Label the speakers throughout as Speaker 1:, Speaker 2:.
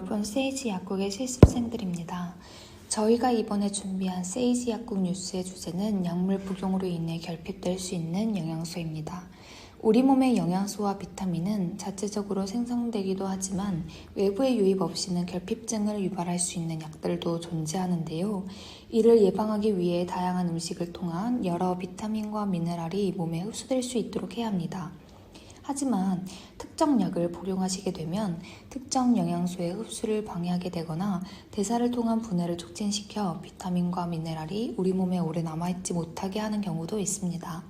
Speaker 1: 여러분, 세이지 약국의 실습생들입니다. 저희가 이번에 준비한 세이지 약국 뉴스의 주제는 약물 복용으로 인해 결핍될 수 있는 영양소입니다. 우리 몸의 영양소와 비타민은 자체적으로 생성되기도 하지만 외부의 유입 없이는 결핍증을 유발할 수 있는 약들도 존재하는데요. 이를 예방하기 위해 다양한 음식을 통한 여러 비타민과 미네랄이 몸에 흡수될 수 있도록 해야 합니다. 하지만 특정 약을 복용하시게 되면 특정 영양소의 흡수를 방해하게 되거나 대사를 통한 분해를 촉진시켜 비타민과 미네랄이 우리 몸에 오래 남아있지 못하게 하는 경우도 있습니다.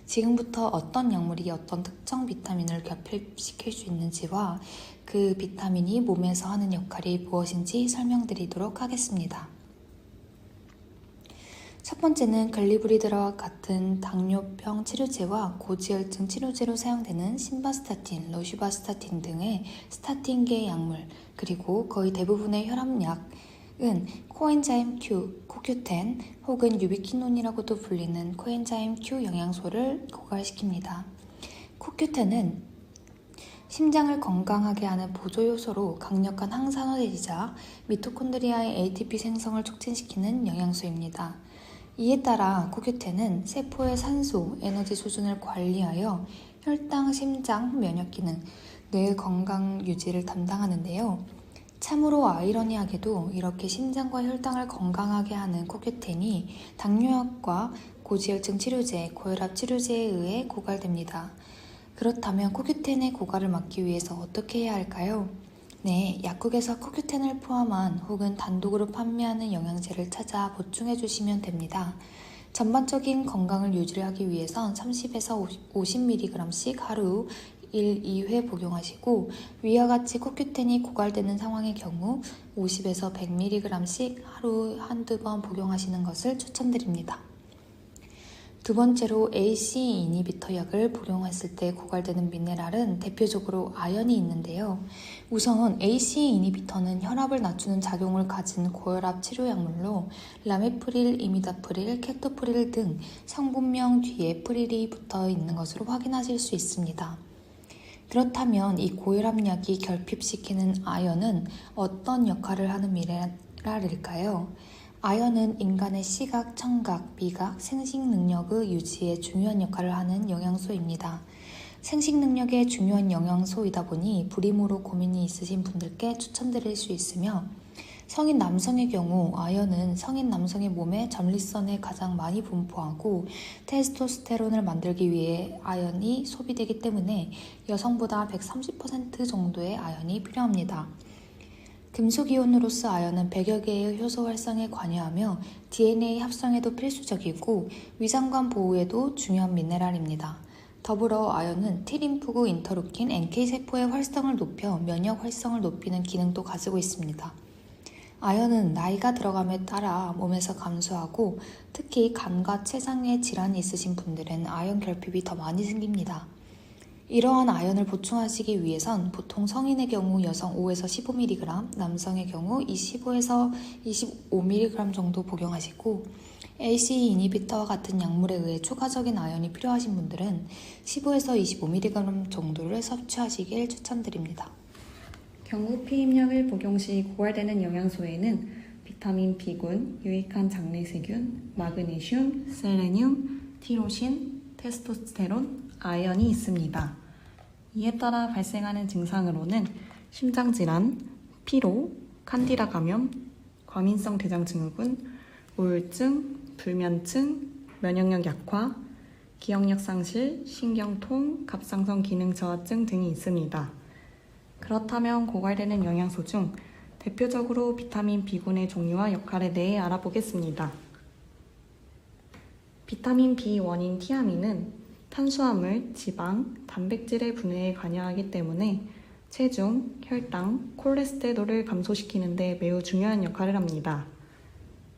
Speaker 1: 지금부터 어떤 약물이 어떤 특정 비타민을 결핍시킬 수 있는지와 그 비타민이 몸에서 하는 역할이 무엇인지 설명드리도록 하겠습니다. 첫 번째는 글리브리드와 같은 당뇨병 치료제와 고지혈증 치료제로 사용되는 심바스타틴, 로슈바스타틴 등의 스타틴계 약물, 그리고 거의 대부분의 혈압약은 코엔자임 Q, 코큐텐 혹은 유비퀴논이라고도 불리는 코엔자임 Q 영양소를 고갈시킵니다. 코큐텐은 심장을 건강하게 하는 보조 요소로 강력한 항산화제이자 미토콘드리아의 ATP 생성을 촉진시키는 영양소입니다. 이에 따라 코큐텐은 세포의 산소, 에너지 수준을 관리하여 혈당, 심장, 면역 기능, 뇌 건강 유지를 담당하는데요. 참으로 아이러니하게도 이렇게 심장과 혈당을 건강하게 하는 코큐텐이 당뇨약과 고지혈증 치료제, 고혈압 치료제에 의해 고갈됩니다. 그렇다면 코큐텐의 고갈을 막기 위해서 어떻게 해야 할까요? 네, 약국에서 코큐텐을 포함한 혹은 단독으로 판매하는 영양제를 찾아 보충해 주시면 됩니다. 전반적인 건강을 유지하기 위해선 30에서 50mg씩 하루 1, 2회 복용하시고 위와 같이 코큐텐이 고갈되는 상황의 경우 50에서 100mg씩 하루 한두 번 복용하시는 것을 추천드립니다. 두 번째로 AC 이니비터 약을 복용했을 때 고갈되는 미네랄은 대표적으로 아연이 있는데요. 우선 AC 이니비터는 혈압을 낮추는 작용을 가진 고혈압 치료 약물로 라메프릴, 이미다프릴, 케토프릴 등 성분명 뒤에 프릴이 붙어 있는 것으로 확인하실 수 있습니다. 그렇다면 이 고혈압약이 결핍시키는 아연은 어떤 역할을 하는 미네랄일까요? 아연은 인간의 시각, 청각, 미각, 생식 능력의 유지에 중요한 역할을 하는 영양소입니다. 생식 능력에 중요한 영양소이다 보니 불임으로 고민이 있으신 분들께 추천드릴 수 있으며 성인 남성의 경우 아연은 성인 남성의 몸에 전립선에 가장 많이 분포하고 테스토스테론을 만들기 위해 아연이 소비되기 때문에 여성보다 130% 정도의 아연이 필요합니다. 금속이온으로서 아연은 100여 개의 효소 활성에 관여하며 DNA 합성에도 필수적이고 위장관 보호에도 중요한 미네랄입니다. 더불어 아연은 T림프구 인터루킨 NK세포의 활성을 높여 면역 활성을 높이는 기능도 가지고 있습니다. 아연은 나이가 들어감에 따라 몸에서 감소하고 특히 간과 췌장에 질환이 있으신 분들은 아연 결핍이 더 많이 생깁니다. 이러한 아연을 보충하시기 위해선 보통 성인의 경우 여성 5에서 15mg, 남성의 경우 15에서 25mg 정도 복용하시고 AC 이니비터와 같은 약물에 의해 추가적인 아연이 필요하신 분들은 15에서 25mg 정도를 섭취하시길 추천드립니다.
Speaker 2: 경구 피임약을 복용 시 고갈되는 영양소에는 비타민 B군, 유익한 장내세균, 마그네슘, 셀레늄, 티로신, 테스토스테론, 아연이 있습니다. 이에 따라 발생하는 증상으로는 심장질환, 피로, 칸디다 감염, 과민성 대장증후군, 우울증, 불면증, 면역력 약화, 기억력 상실, 신경통, 갑상선 기능 저하증 등이 있습니다. 그렇다면 고갈되는 영양소 중 대표적으로 비타민 B군의 종류와 역할에 대해 알아보겠습니다. 비타민 B1인 티아민은 탄수화물, 지방, 단백질의 분해에 관여하기 때문에 체중, 혈당, 콜레스테롤을 감소시키는 데 매우 중요한 역할을 합니다.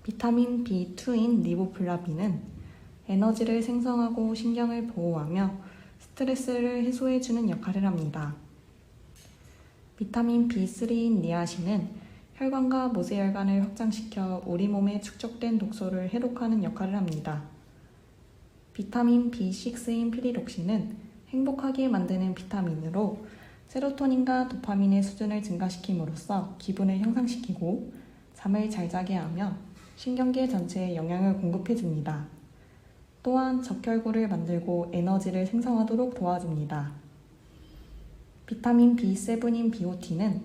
Speaker 2: 비타민 B2인 리보플라빈은 에너지를 생성하고 신경을 보호하며 스트레스를 해소해주는 역할을 합니다. 비타민 B3인 니아신은 혈관과 모세혈관을 확장시켜 우리 몸에 축적된 독소를 해독하는 역할을 합니다. 비타민 B6인 피리록신은 행복하게 만드는 비타민으로 세로토닌과 도파민의 수준을 증가시킴으로써 기분을 향상시키고 잠을 잘 자게 하며 신경계 전체에 영양을 공급해줍니다. 또한 적혈구를 만들고 에너지를 생성하도록 도와줍니다. 비타민 B7인 비오틴은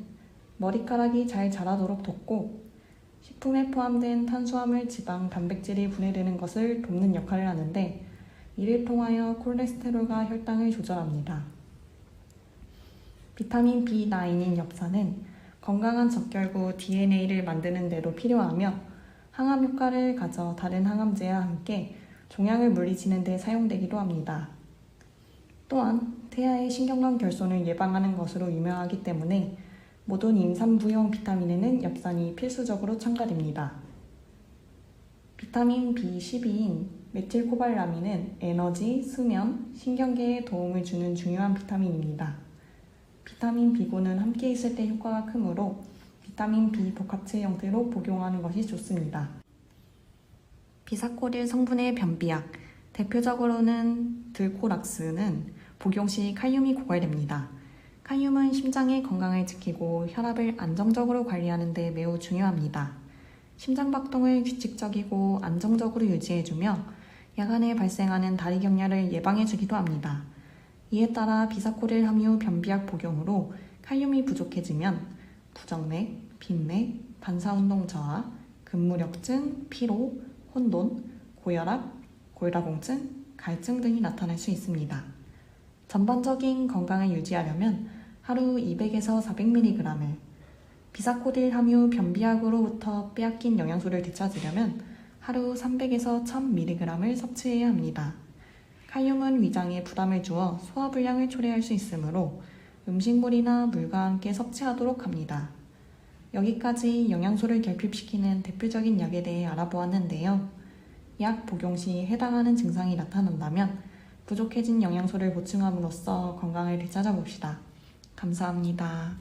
Speaker 2: 머리카락이 잘 자라도록 돕고 식품에 포함된 탄수화물, 지방, 단백질이 분해되는 것을 돕는 역할을 하는데 이를 통하여 콜레스테롤과 혈당을 조절합니다. 비타민 B9인 엽산은 건강한 적혈구 DNA를 만드는 데도 필요하며 항암 효과를 가져 다른 항암제와 함께 종양을 물리치는 데 사용되기도 합니다. 또한 태아의 신경관 결손을 예방하는 것으로 유명하기 때문에 모든 임산부용 비타민에는 엽산이 필수적으로 첨가됩니다. 비타민 B12인 메틸코발라민은 에너지, 수면, 신경계에 도움을 주는 중요한 비타민입니다. 비타민 B9는 함께 있을 때 효과가 크므로 비타민 B 복합체 형태로 복용하는 것이 좋습니다. 비사코릴 성분의 변비약, 대표적으로는 들코락스는 복용 시 칼륨이 고갈됩니다. 칼륨은 심장의 건강을 지키고 혈압을 안정적으로 관리하는 데 매우 중요합니다. 심장박동을 규칙적이고 안정적으로 유지해주며 야간에 발생하는 다리경련을 예방해주기도 합니다. 이에 따라 비사코릴 함유 변비약 복용으로 칼륨이 부족해지면 부정맥, 빈맥, 반사운동 저하, 근무력증, 피로, 혼돈, 고혈압, 골다공증, 갈증 등이 나타날 수 있습니다. 전반적인 건강을 유지하려면 하루 200에서 400mg을, 비사코릴 함유 변비약으로부터 빼앗긴 영양소를 되찾으려면 하루 300에서 1000mg을 섭취해야 합니다. 칼륨은 위장에 부담을 주어 소화불량을 초래할 수 있으므로 음식물이나 물과 함께 섭취하도록 합니다. 여기까지 영양소를 결핍시키는 대표적인 약에 대해 알아보았는데요. 약 복용 시 해당하는 증상이 나타난다면 부족해진 영양소를 보충함으로써 건강을 되찾아봅시다. 감사합니다.